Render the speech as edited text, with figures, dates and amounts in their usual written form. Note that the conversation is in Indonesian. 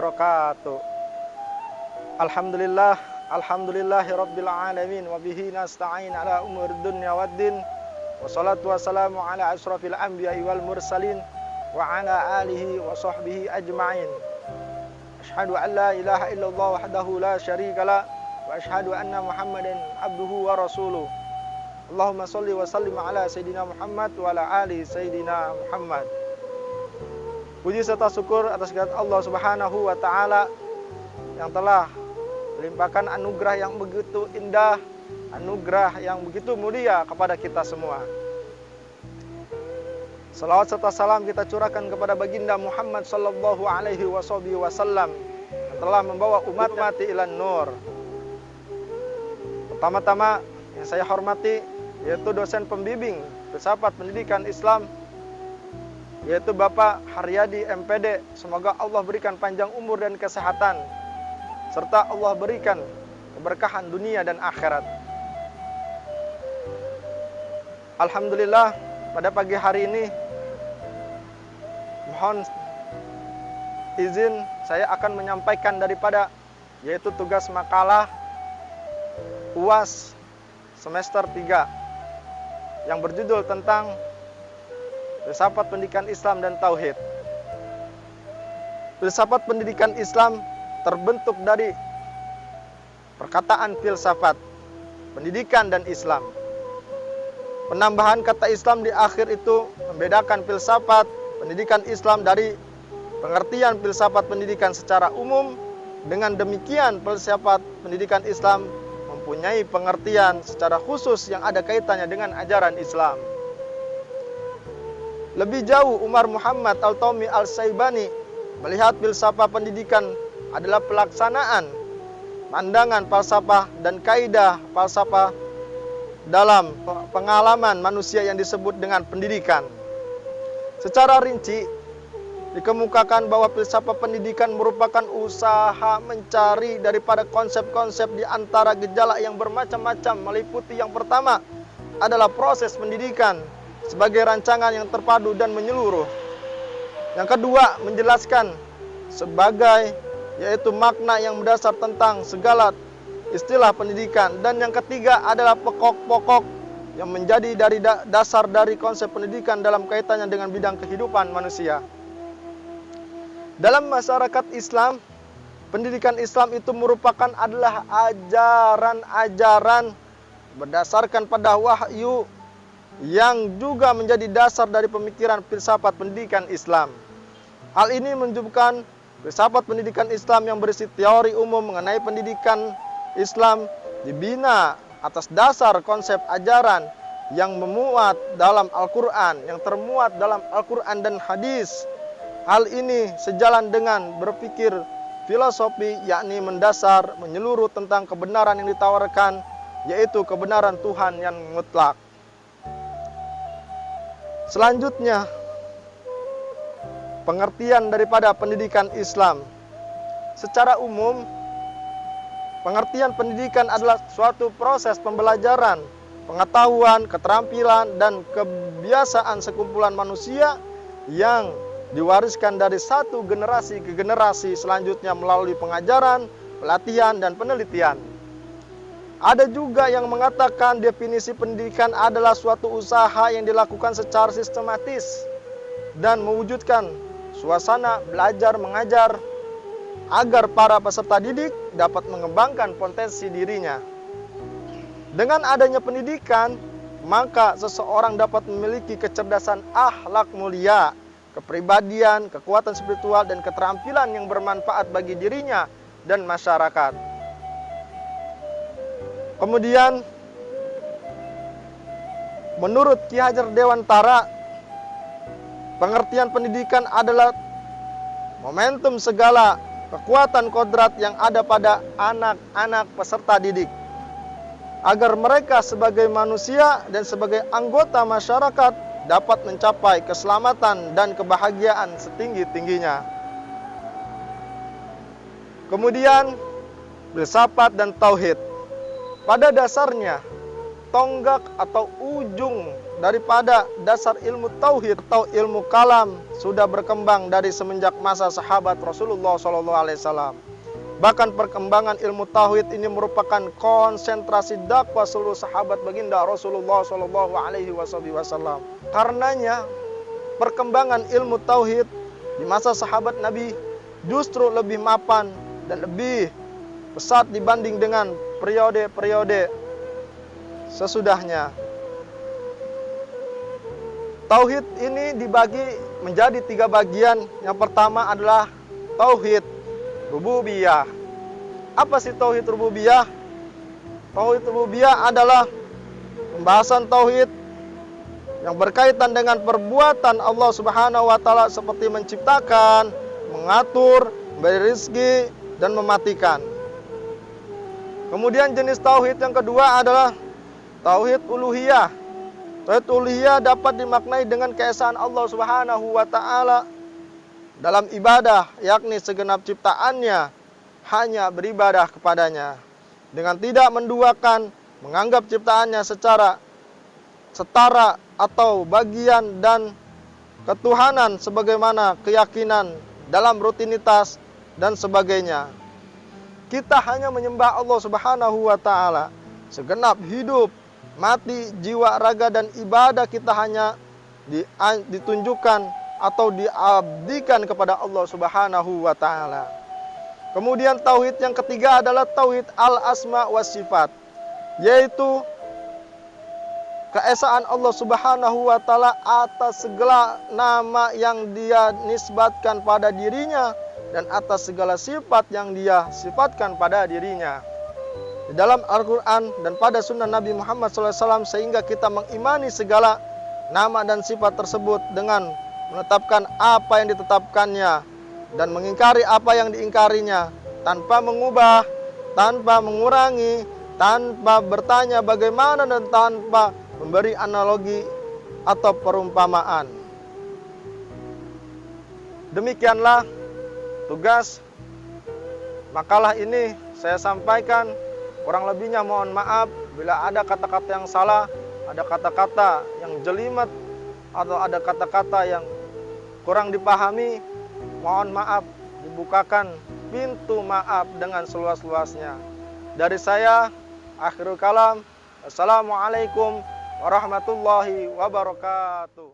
wabarakatuh. Alhamdulillahi rabbil alamin wa bihi nasta'in ala umur dunya waddin. Wassalatu wassalamu ala asrafil anbiya'i wal mursalin wa ala alihi wa sahbihi ajma'in. Asyhadu an la ilaha illallah wahdahu la syarika la wa asyhadu anna Muhammadan abduhu wa rasuluh. Allahumma sholli wa sallim ala Sayyidina Muhammad wa ala ali Sayyidina Muhammad. Puji serta syukur atas kehadirat Allah Subhanahu wa taala yang telah melimpahkan anugerah yang begitu indah, anugerah yang begitu mulia kepada kita semua. Salawat serta salam kita curahkan kepada baginda Muhammad sallallahu alaihi wasallam yang telah membawa umat mati ilan nur. Pertama-tama yang saya hormati yaitu dosen pembimbing filsafat pendidikan Islam, yaitu Bapak Haryadi MPD. Semoga Allah berikan panjang umur dan kesehatan, serta Allah berikan keberkahan dunia dan akhirat. Alhamdulillah, pada pagi hari ini mohon izin saya akan menyampaikan daripada yaitu tugas makalah UAS semester 3 yang berjudul tentang filsafat pendidikan Islam dan tauhid. Filsafat pendidikan Islam terbentuk dari perkataan filsafat, pendidikan dan Islam. Penambahan kata Islam di akhir itu membedakan filsafat pendidikan Islam dari pengertian filsafat pendidikan secara umum. Dengan demikian, filsafat pendidikan Islam mempunyai pengertian secara khusus yang ada kaitannya dengan ajaran Islam. Lebih jauh, Umar Muhammad Al-Taumi Al-Syaibani melihat filsafat pendidikan adalah pelaksanaan pandangan falsafah dan kaidah falsafah dalam pengalaman manusia yang disebut dengan pendidikan. Secara rinci dikemukakan bahwa filsafat pendidikan merupakan usaha mencari daripada konsep-konsep di antara gejala yang bermacam-macam, meliputi yang pertama adalah proses pendidikan sebagai rancangan yang terpadu dan menyeluruh. Yang kedua, menjelaskan sebagai yaitu makna yang mendasar tentang segala istilah pendidikan. Dan yang ketiga adalah pokok-pokok yang menjadi dari dasar dari konsep pendidikan dalam kaitannya dengan bidang kehidupan manusia. Dalam masyarakat Islam, pendidikan Islam itu merupakan adalah ajaran-ajaran berdasarkan pada wahyu yang juga menjadi dasar dari pemikiran filsafat pendidikan Islam. Hal ini menunjukkan filsafat pendidikan Islam yang berisi teori umum mengenai pendidikan Islam dibina atas dasar konsep ajaran yang memuat dalam Al-Quran, yang termuat dalam Al-Quran dan hadis. Hal ini sejalan dengan berpikir filosofi, yakni mendasar, menyeluruh tentang kebenaran yang ditawarkan, yaitu kebenaran Tuhan yang mutlak. Selanjutnya, pengertian daripada pendidikan Islam. Secara umum, pengertian pendidikan adalah suatu proses pembelajaran, pengetahuan, keterampilan, dan kebiasaan sekumpulan manusia yang diwariskan dari satu generasi ke generasi selanjutnya melalui pengajaran, pelatihan, dan penelitian. Ada juga yang mengatakan definisi pendidikan adalah suatu usaha yang dilakukan secara sistematis dan mewujudkan suasana belajar mengajar agar para peserta didik dapat mengembangkan potensi dirinya. Dengan adanya pendidikan, maka seseorang dapat memiliki kecerdasan akhlak mulia, kepribadian, kekuatan spiritual, dan keterampilan yang bermanfaat bagi dirinya dan masyarakat. Kemudian, menurut Ki Hajar Dewantara, pengertian pendidikan adalah momentum segala kekuatan kodrat yang ada pada anak-anak peserta didik, agar mereka sebagai manusia dan sebagai anggota masyarakat dapat mencapai keselamatan dan kebahagiaan setinggi-tingginya. Kemudian, filsafat dan tauhid. Pada dasarnya, tonggak atau ujung daripada dasar ilmu tauhid atau ilmu kalam sudah berkembang dari semenjak masa sahabat Rasulullah SAW. Bahkan perkembangan ilmu tauhid ini merupakan konsentrasi dakwah seluruh sahabat baginda Rasulullah SAW. Karenanya perkembangan ilmu tauhid di masa sahabat Nabi justru lebih mapan dan lebih pesat dibanding dengan periode-periode sesudahnya. Tauhid ini dibagi menjadi 3 bagian. Yang pertama adalah tauhid rububiyah. Apa sih tauhid rububiyah? Tauhid rububiyah adalah pembahasan tauhid yang berkaitan dengan perbuatan Allah Subhanahu wa taala seperti menciptakan, mengatur, memberi rezeki dan mematikan. Kemudian jenis tauhid yang kedua adalah tauhid uluhiyah. Tauhid uluhiyah dapat dimaknai dengan keesaan Allah Subhanahu wa taala dalam ibadah, yakni segenap ciptaannya hanya beribadah kepadanya dengan tidak menduakan, menganggap ciptaannya secara setara atau bagian dan ketuhanan sebagaimana keyakinan dalam rutinitas dan sebagainya. Kita hanya menyembah Allah Subhanahu wa taala segenap hidup, mati, jiwa, raga dan ibadah kita hanya ditunjukkan atau diabdikan kepada Allah Subhanahu wa taala. Kemudian tauhid yang ketiga adalah tauhid al-asma wa sifat, yaitu keesaan Allah Subhanahu wa taala atas segala nama yang Dia nisbatkan pada dirinya dan atas segala sifat yang Dia sifatkan pada dirinya di dalam Al-Qur'an dan pada sunnah Nabi Muhammad SAW, sehingga kita mengimani segala nama dan sifat tersebut dengan menetapkan apa yang ditetapkannya dan mengingkari apa yang diingkarinya, tanpa mengubah, tanpa mengurangi, tanpa bertanya bagaimana dan tanpa memberi analogi atau perumpamaan. Demikianlah tugas makalah ini saya sampaikan. Kurang lebihnya mohon maaf bila ada kata-kata yang salah, ada kata-kata yang jelimet, atau ada kata-kata yang kurang dipahami. Mohon maaf, dibukakan pintu maaf dengan seluas-luasnya. Dari saya, akhirul kalam. Assalamualaikum warahmatullahi wabarakatuh.